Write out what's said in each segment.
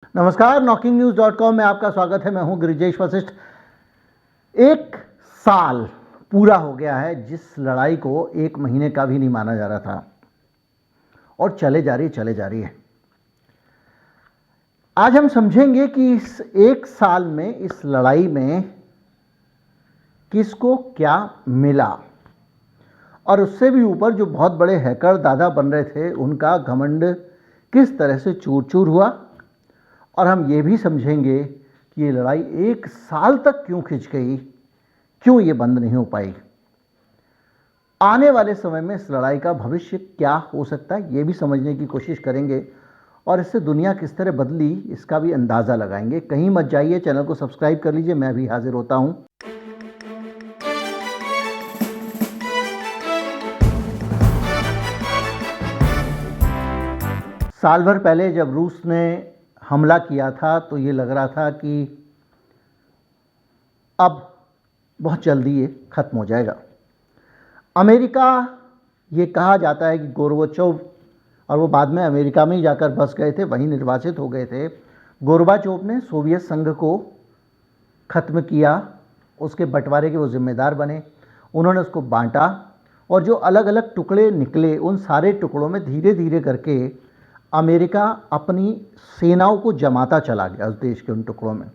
नमस्कार, knocking-news.com में आपका स्वागत है। मैं हूं गिरिजेश वशिष्ठ। एक साल पूरा हो गया है जिस लड़ाई को एक महीने का भी नहीं माना जा रहा था और चले जा रही है। आज हम समझेंगे कि इस एक साल में इस लड़ाई में किसको क्या मिला और उससे भी ऊपर जो बहुत बड़े हैकर दादा बन रहे थे उनका घमंड किस तरह से चूर चूर हुआ। और हम ये भी समझेंगे कि ये लड़ाई एक साल तक क्यों खिंच गई, क्यों ये बंद नहीं हो पाई। आने वाले समय में इस लड़ाई का भविष्य क्या हो सकता है ये भी समझने की कोशिश करेंगे और इससे दुनिया किस तरह बदली इसका भी अंदाज़ा लगाएंगे। कहीं मत जाइए, चैनल को सब्सक्राइब कर लीजिए। मैं भी हाजिर होता हूं। साल भर पहले जब रूस ने हमला किया था तो ये लग रहा था कि अब बहुत जल्दी ये ख़त्म हो जाएगा। अमेरिका, ये कहा जाता है कि गोरबाचोव, और वो बाद में अमेरिका में ही जाकर बस गए थे, वहीं निर्वाचित हो गए थे। गोरबाचोव ने सोवियत संघ को ख़त्म किया, उसके बंटवारे के वो जिम्मेदार बने। उन्होंने उसको बांटा और जो अलग अलग टुकड़े निकले उन सारे टुकड़ों में धीरे धीरे करके अमेरिका अपनी सेनाओं को जमाता चला गया उस देश के उन टुकड़ों में,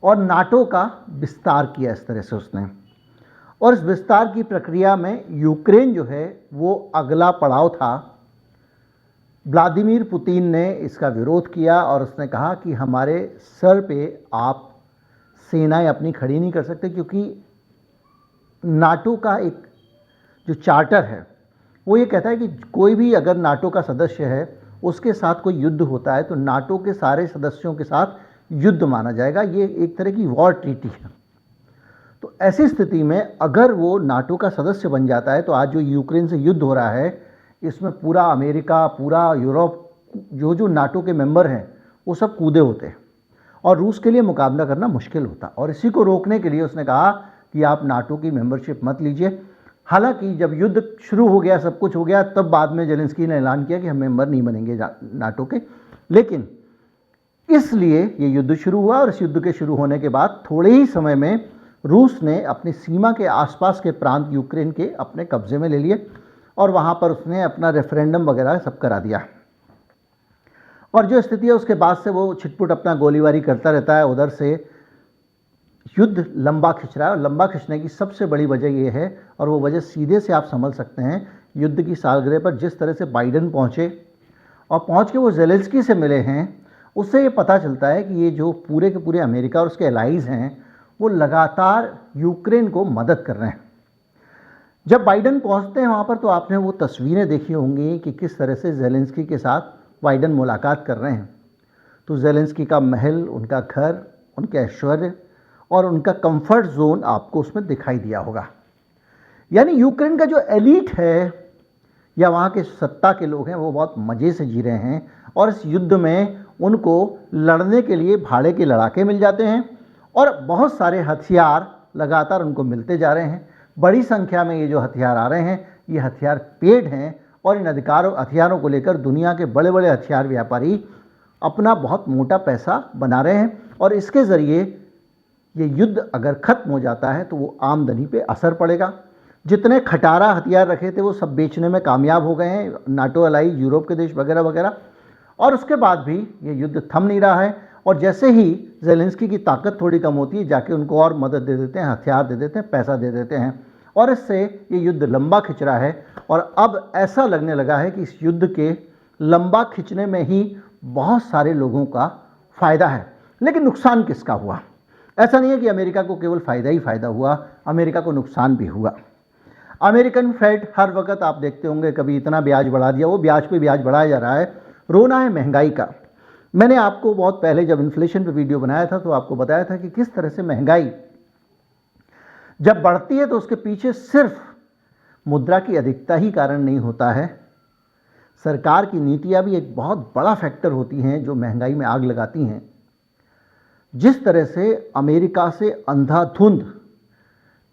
और नाटो का विस्तार किया इस तरह से उसने। और इस विस्तार की प्रक्रिया में यूक्रेन जो है वो अगला पड़ाव था। व्लादिमीर पुतिन ने इसका विरोध किया और उसने कहा कि हमारे सर पे आप सेनाएं अपनी खड़ी नहीं कर सकते, क्योंकि नाटो का एक जो चार्टर है वो ये कहता है कि कोई भी अगर नाटो का सदस्य है उसके साथ कोई युद्ध होता है तो नाटो के सारे सदस्यों के साथ युद्ध माना जाएगा। ये एक तरह की वॉर ट्रीटी है। तो ऐसी स्थिति में अगर वो नाटो का सदस्य बन जाता है तो आज जो यूक्रेन से युद्ध हो रहा है इसमें पूरा अमेरिका, पूरा यूरोप, जो नाटो के मेंबर हैं वो सब कूदे होते हैं और रूस के लिए मुकाबला करना मुश्किल होता। और इसी को रोकने के लिए उसने कहा कि आप नाटो की मेंबरशिप मत लीजिए। हालांकि जब युद्ध शुरू हो गया, सब कुछ हो गया, तब बाद में जेलेंस्की ने ऐलान किया कि हम मेंबर नहीं बनेंगे नाटो के। लेकिन इसलिए ये युद्ध शुरू हुआ और इस युद्ध के शुरू होने के बाद थोड़े ही समय में रूस ने अपनी सीमा के आसपास के प्रांत यूक्रेन के अपने कब्जे में ले लिए और वहाँ पर उसने अपना रेफरेंडम वगैरह सब करा दिया। और जो स्थिति है उसके बाद से वो छिटपुट अपना गोलीबारी करता रहता है। उधर से युद्ध लंबा खिंच रहा है और लंबा खिंचने की सबसे बड़ी वजह ये है, और वो वजह सीधे से आप समझ सकते हैं, युद्ध की सालगिरह पर जिस तरह से बाइडेन पहुँचे और पहुँच के वो जेलेंस्की से मिले हैं, उससे ये पता चलता है कि ये जो पूरे के पूरे अमेरिका और उसके एलाइज़ हैं वो लगातार यूक्रेन को मदद कर रहे हैं। जब बाइडेन पहुँचते हैं वहाँ पर तो आपने वो तस्वीरें देखी होंगी कि किस तरह से जेलेंस्की के साथ बाइडेन मुलाकात कर रहे हैं। तो जेलेंस्की का महल, उनका घर, उनके ऐश्वर्य और उनका कंफर्ट जोन आपको उसमें दिखाई दिया होगा। यानी यूक्रेन का जो एलीट है या वहाँ के सत्ता के लोग हैं वो बहुत मज़े से जी रहे हैं और इस युद्ध में उनको लड़ने के लिए भाड़े के लड़ाके मिल जाते हैं और बहुत सारे हथियार लगातार उनको मिलते जा रहे हैं। बड़ी संख्या में ये जो हथियार आ रहे हैं ये हथियार पेड हैं और इन हथियारों को लेकर दुनिया के बड़े बड़े हथियार व्यापारी अपना बहुत मोटा पैसा बना रहे हैं। और इसके ज़रिए ये युद्ध अगर ख़त्म हो जाता है तो वो आमदनी पे असर पड़ेगा। जितने खटारा हथियार रखे थे वो सब बेचने में कामयाब हो गए हैं नाटो अलाई, यूरोप के देश वगैरह वगैरह। और उसके बाद भी ये युद्ध थम नहीं रहा है और जैसे ही जेलेंस्की की ताकत थोड़ी कम होती है जाके उनको और मदद दे देते हैं, हथियार दे देते हैं, पैसा दे देते हैं और इससे ये युद्ध लंबा खिंच रहा है। और अब ऐसा लगने लगा है कि इस युद्ध के लंबा खिंचने में ही बहुत सारे लोगों का फ़ायदा है। लेकिन नुकसान किसका हुआ? ऐसा नहीं है कि अमेरिका को केवल फ़ायदा ही फ़ायदा हुआ, अमेरिका को नुकसान भी हुआ। अमेरिकन फेड हर वक्त आप देखते होंगे कभी इतना ब्याज बढ़ा दिया, वो ब्याज पे ब्याज बढ़ाया जा रहा है। रोना है महंगाई का। मैंने आपको बहुत पहले जब इन्फ्लेशन पे वीडियो बनाया था तो आपको बताया था कि किस तरह से महंगाई जब बढ़ती है तो उसके पीछे सिर्फ मुद्रा की अधिकता ही कारण नहीं होता है, सरकार की नीतियाँ भी एक बहुत बड़ा फैक्टर होती हैं जो महंगाई में आग लगाती हैं। जिस तरह से अमेरिका से अंधाधुंध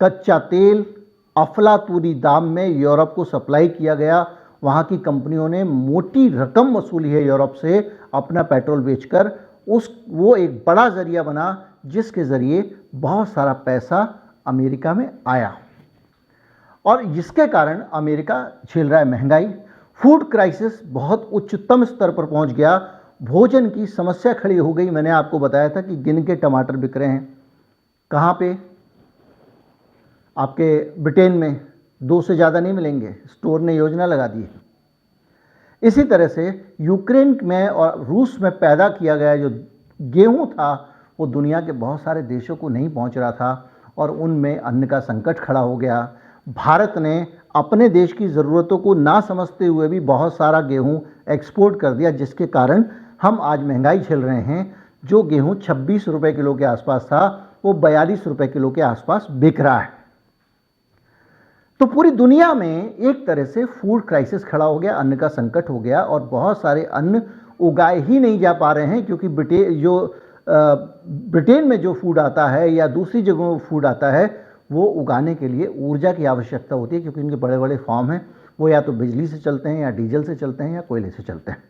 कच्चा तेल अफलातूरी दाम में यूरोप को सप्लाई किया गया, वहाँ की कंपनियों ने मोटी रकम वसूली है यूरोप से अपना पेट्रोल बेचकर वो एक बड़ा ज़रिया बना जिसके ज़रिए बहुत सारा पैसा अमेरिका में आया और जिसके कारण अमेरिका झेल रहा है महंगाई, फूड क्राइसिस बहुत उच्चतम स्तर पर पहुंच गया, भोजन की समस्या खड़ी हो गई। मैंने आपको बताया था कि गिन के टमाटर बिक रहे हैं, कहाँ पे? आपके ब्रिटेन में 2 से ज़्यादा नहीं मिलेंगे, स्टोर ने योजना लगा दी है। इसी तरह से यूक्रेन में और रूस में पैदा किया गया जो गेहूं था वो दुनिया के बहुत सारे देशों को नहीं पहुंच रहा था और उनमें अन्न का संकट खड़ा हो गया। भारत ने अपने देश की ज़रूरतों को ना समझते हुए भी बहुत सारा गेहूं एक्सपोर्ट कर दिया, जिसके कारण हम आज महंगाई झेल रहे हैं। जो गेहूं 26 रुपये किलो के आसपास था वो 42 रुपये किलो के आसपास बिक रहा है। तो पूरी दुनिया में एक तरह से फूड क्राइसिस खड़ा हो गया, अन्न का संकट हो गया और बहुत सारे अन्न उगाए ही नहीं जा पा रहे हैं, क्योंकि ब्रिटेन में जो फूड आता है या दूसरी जगहों फूड आता है वो उगाने के लिए ऊर्जा की आवश्यकता होती है, क्योंकि इनके बड़े बड़े फार्म हैं, वो या तो बिजली से चलते हैं या डीजल से चलते हैं या कोयले से चलते हैं।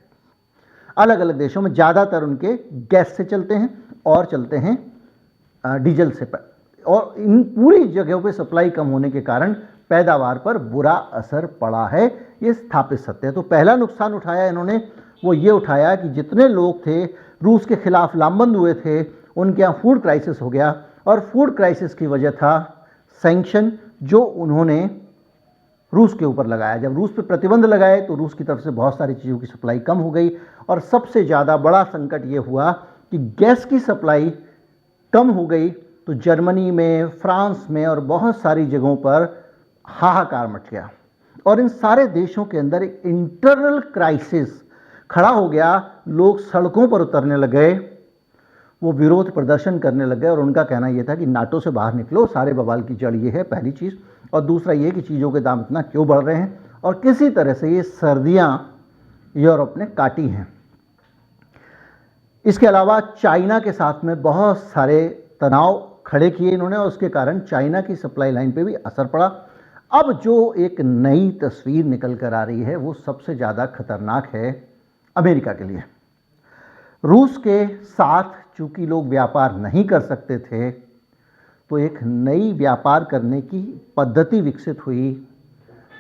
अलग अलग देशों में ज़्यादातर उनके गैस से चलते हैं और चलते हैं डीजल से, और इन पूरी जगहों पे सप्लाई कम होने के कारण पैदावार पर बुरा असर पड़ा है, ये स्थापित सत्य है। तो पहला नुकसान उठाया इन्होंने, वो ये उठाया कि जितने लोग थे रूस के खिलाफ लामबंद हुए थे उनके यहाँ फूड क्राइसिस हो गया, और फूड क्राइसिस की वजह था सैंक्शन जो उन्होंने रूस के ऊपर लगाया। जब रूस पे प्रतिबंध लगाए तो रूस की तरफ से बहुत सारी चीज़ों की सप्लाई कम हो गई, और सबसे ज़्यादा बड़ा संकट ये हुआ कि गैस की सप्लाई कम हो गई। तो जर्मनी में, फ्रांस में और बहुत सारी जगहों पर हाहाकार मच गया, और इन सारे देशों के अंदर एक इंटरनल क्राइसिस खड़ा हो गया। लोग सड़कों पर उतरने लगे, वो विरोध प्रदर्शन करने लगे, और उनका कहना यह था कि नाटो से बाहर निकलो, सारे बवाल की जड़ ये है, पहली चीज़। और दूसरा ये कि चीज़ों के दाम इतना क्यों बढ़ रहे हैं, और किसी तरह से ये सर्दियाँ यूरोप ने काटी हैं। इसके अलावा चाइना के साथ में बहुत सारे तनाव खड़े किए इन्होंने, और उसके कारण चाइना की सप्लाई लाइन पे भी असर पड़ा। अब जो एक नई तस्वीर निकल कर आ रही है वो सबसे ज़्यादा खतरनाक है अमेरिका के लिए। रूस के साथ चूंकि लोग व्यापार नहीं कर सकते थे, तो एक नई व्यापार करने की पद्धति विकसित हुई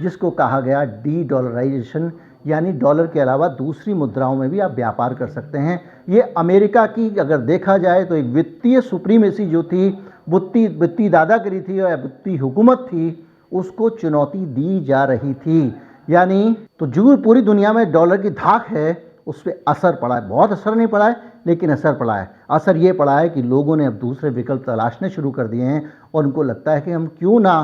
जिसको कहा गया डी-डॉलराइजेशन, यानी डॉलर के अलावा दूसरी मुद्राओं में भी आप व्यापार कर सकते हैं। ये अमेरिका की अगर देखा जाए तो एक वित्तीय सुप्रीमेसी जो थी, वित्तीय दादागिरी थी या वित्तीय हुकूमत थी, उसको चुनौती दी जा रही थी। यानी तो जो पूरी दुनिया में डॉलर की धाक है उस पर असर पड़ा है। बहुत असर नहीं पड़ा है लेकिन असर पड़ा है। असर ये पड़ा है कि लोगों ने अब दूसरे विकल्प तलाशने शुरू कर दिए हैं, और उनको लगता है कि हम क्यों ना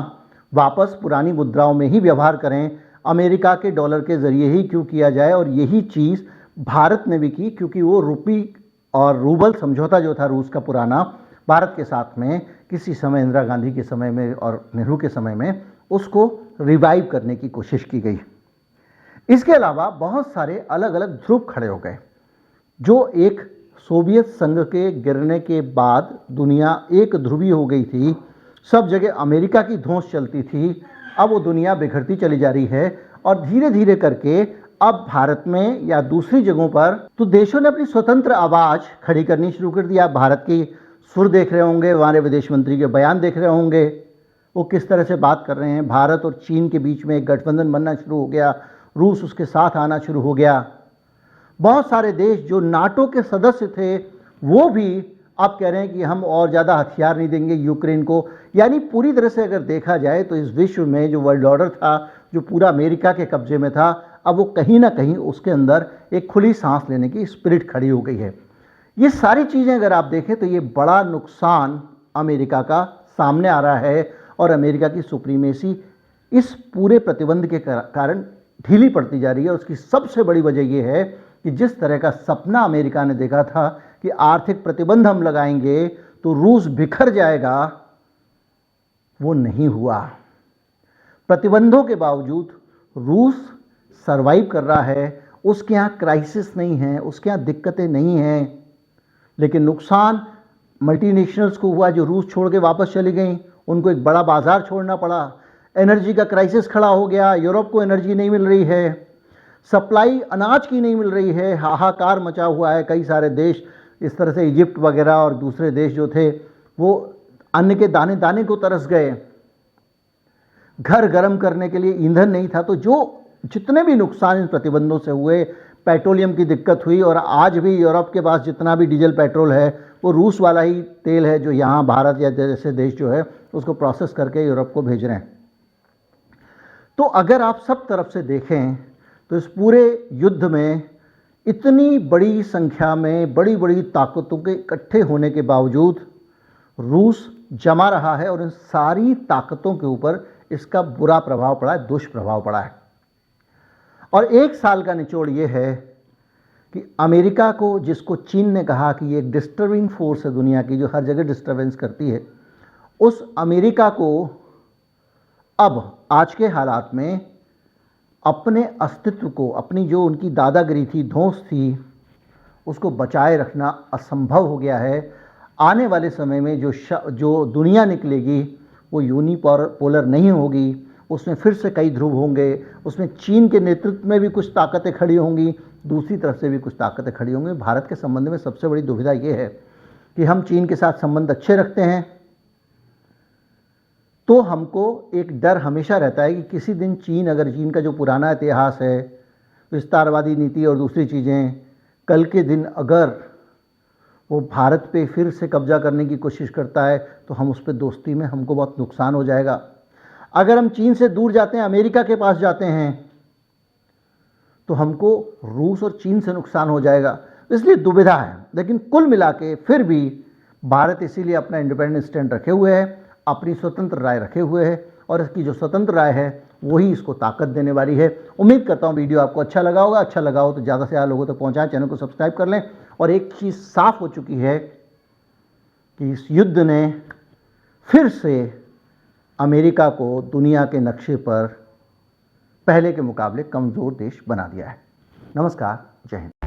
वापस पुरानी मुद्राओं में ही व्यवहार करें, अमेरिका के डॉलर के ज़रिए ही क्यों किया जाए। और यही चीज़ भारत ने भी की, क्योंकि वो रुपी और रूबल समझौता जो था रूस का पुराना भारत के साथ में किसी समय इंदिरा गांधी के समय में और नेहरू के समय में, उसको रिवाइव करने की कोशिश की गई। इसके अलावा बहुत सारे अलग अलग ध्रुव खड़े हो गए। जो एक सोवियत संघ के गिरने के बाद दुनिया एक ध्रुवी हो गई थी, सब जगह अमेरिका की धौंस चलती थी, अब वो दुनिया बिखरती चली जा रही है। और धीरे धीरे करके अब भारत में या दूसरी जगहों पर तो देशों ने अपनी स्वतंत्र आवाज़ खड़ी करनी शुरू कर दी। आप भारत की सुर देख रहे होंगे, हमारे विदेश मंत्री के बयान देख रहे होंगे, वो किस तरह से बात कर रहे हैं। भारत और चीन के बीच में एक गठबंधन बनना शुरू हो गया, रूस उसके साथ आना शुरू हो गया। बहुत सारे देश जो नाटो के सदस्य थे वो भी अब कह रहे हैं कि हम और ज़्यादा हथियार नहीं देंगे यूक्रेन को। यानी पूरी तरह से अगर देखा जाए तो इस विश्व में जो वर्ल्ड ऑर्डर था, जो पूरा अमेरिका के कब्जे में था, अब वो कहीं ना कहीं उसके अंदर एक खुली सांस लेने की स्पिरिट खड़ी हो गई है। ये सारी चीज़ें अगर आप देखें तो ये बड़ा नुकसान अमेरिका का सामने आ रहा है, और अमेरिका की सुप्रीमेसी इस पूरे प्रतिबंध के कारण ढीली पड़ती जा रही है। उसकी सबसे बड़ी वजह यह है कि जिस तरह का सपना अमेरिका ने देखा था कि आर्थिक प्रतिबंध हम लगाएंगे तो रूस बिखर जाएगा, वो नहीं हुआ। प्रतिबंधों के बावजूद रूस सरवाइव कर रहा है, उसके यहाँ क्राइसिस नहीं है, उसके यहाँ दिक्कतें नहीं हैं। लेकिन नुकसान मल्टीनेशनल्स को हुआ जो रूस छोड़ के वापस चली गई, उनको एक बड़ा बाजार छोड़ना पड़ा। एनर्जी का क्राइसिस खड़ा हो गया, यूरोप को एनर्जी नहीं मिल रही है, सप्लाई अनाज की नहीं मिल रही है, हाहाकार मचा हुआ है। कई सारे देश इस तरह से इजिप्ट वगैरह और दूसरे देश जो थे वो अन्न के दाने दाने को तरस गए। घर गर्म करने के लिए ईंधन नहीं था। तो जो जितने भी नुकसान इन प्रतिबंधों से हुए, पेट्रोलियम की दिक्कत हुई, और आज भी यूरोप के पास जितना भी डीजल पेट्रोल है वो रूस वाला ही तेल है जो यहाँ भारत या जैसे देश जो है उसको प्रोसेस करके यूरोप को भेज रहे हैं। तो अगर आप सब तरफ से देखें तो इस पूरे युद्ध में इतनी बड़ी संख्या में बड़ी बड़ी ताकतों के इकट्ठे होने के बावजूद रूस जमा रहा है और इन सारी ताकतों के ऊपर इसका बुरा प्रभाव पड़ा है, दुष्प्रभाव पड़ा है। और एक साल का निचोड़ ये है कि अमेरिका को, जिसको चीन ने कहा कि ये एक डिस्टर्बिंग फोर्स है दुनिया की जो हर जगह डिस्टर्बेंस करती है, उस अमेरिका को अब आज के हालात में अपने अस्तित्व को, अपनी जो उनकी दादागिरी थी, धौंस थी, उसको बचाए रखना असंभव हो गया है। आने वाले समय में जो दुनिया निकलेगी वो यूनिपोलर नहीं होगी, उसमें फिर से कई ध्रुव होंगे, उसमें चीन के नेतृत्व में भी कुछ ताकतें खड़ी होंगी, दूसरी तरफ से भी कुछ ताकतें खड़ी होंगी। भारत के संबंध में सबसे बड़ी दुविधा ये है कि हम चीन के साथ संबंध अच्छे रखते हैं तो हमको एक डर हमेशा रहता है कि किसी दिन चीन का जो पुराना इतिहास है, विस्तारवादी नीति और दूसरी चीज़ें, कल के दिन अगर वो भारत पे फिर से कब्जा करने की कोशिश करता है तो हम उस पर दोस्ती में हमको बहुत नुकसान हो जाएगा। अगर हम चीन से दूर जाते हैं, अमेरिका के पास जाते हैं, तो हमको रूस और चीन से नुकसान हो जाएगा। इसलिए दुविधा है। लेकिन कुल मिला के फिर भी भारत इसीलिए अपना इंडिपेंडेंट स्टैंड रखे हुए है, अपनी स्वतंत्र राय रखे हुए है, और इसकी जो स्वतंत्र राय है वही इसको ताकत देने वाली है। उम्मीद करता हूँ वीडियो आपको अच्छा लगा होगा। अच्छा लगा हो तो ज़्यादा से ज़्यादा लोगों तक पहुँचाएं, चैनल को सब्सक्राइब कर लें। और एक चीज़ साफ हो चुकी है कि इस युद्ध ने फिर से अमेरिका को दुनिया के नक्शे पर पहले के मुकाबले कमज़ोर देश बना दिया है। नमस्कार, जय हिंद।